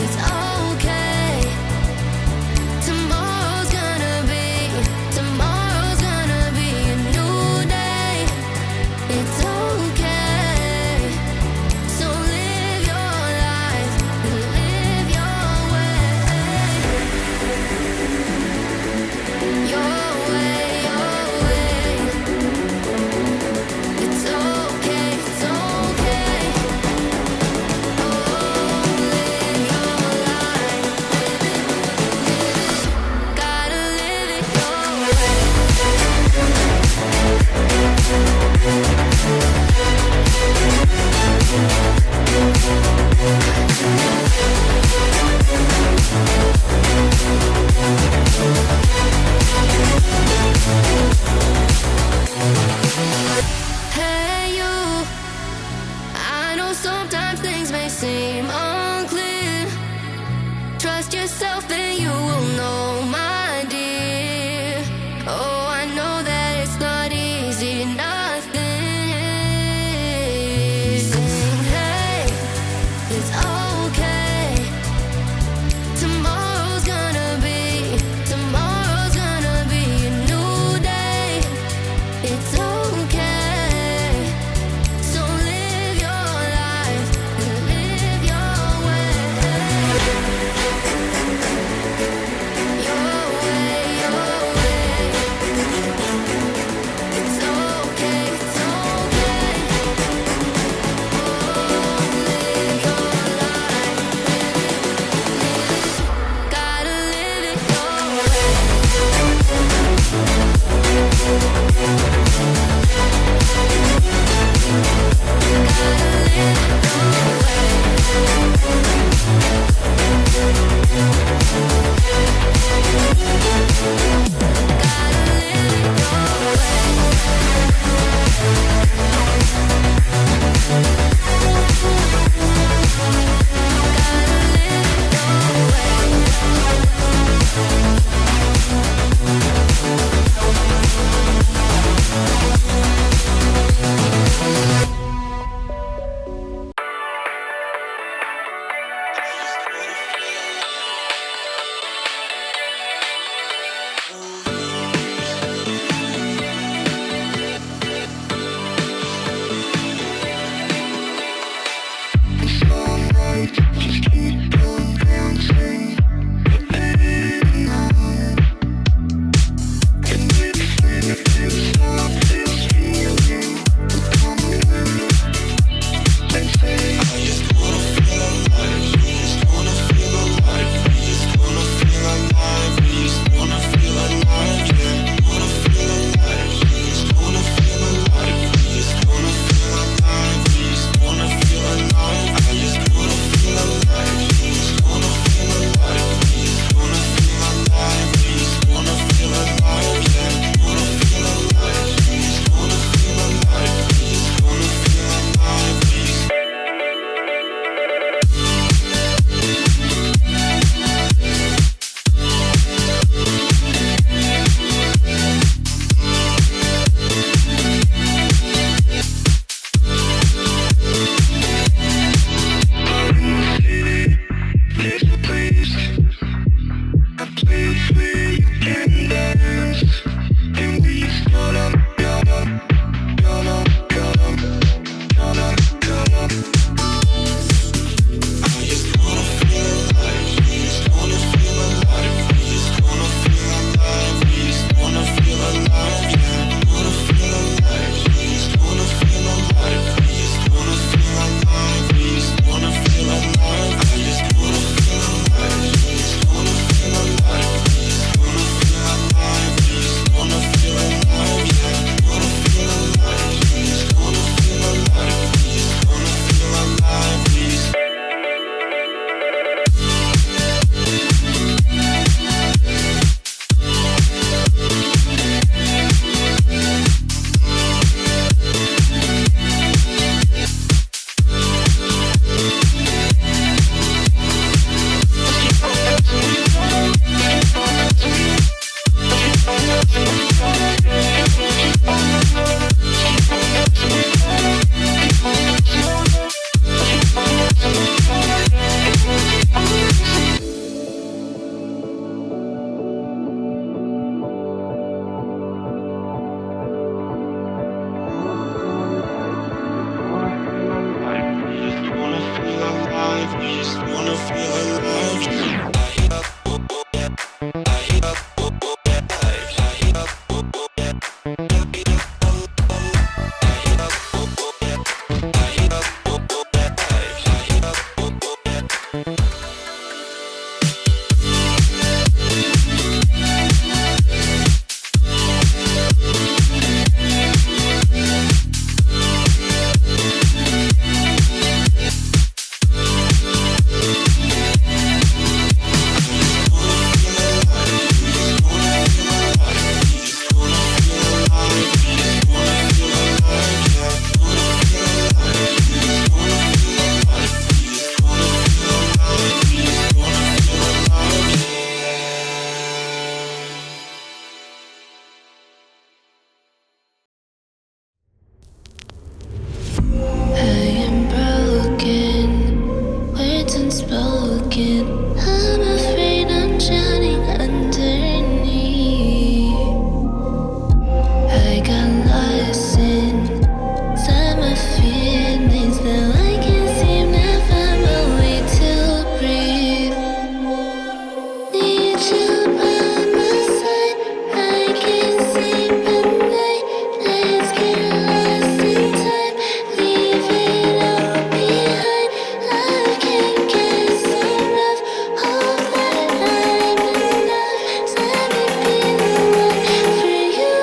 It's okay. Tomorrow's gonna be a new day. It's okay. So live your life, live your way. Your way, your way. It's okay, it's okay. Oh, live your life. I'm afraid I'm drowning underneath. I got lost inside my feelings. Now I can't seem to find my way to breathe. Need you by my side. I can't sleep at night. Let's get lost in time. Leave it all behind. Life can get so rough. Hope that I'm enough. Let me be the one for you.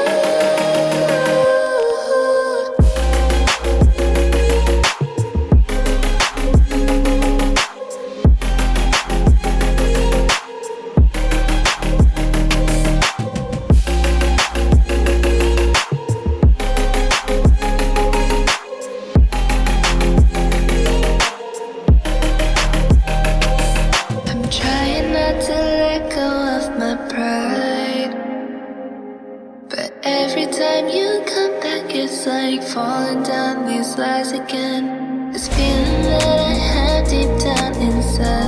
I'm trying not to let go of my pride, but every time you come back, it's like falling down these lies again. This feeling that I have deep down inside.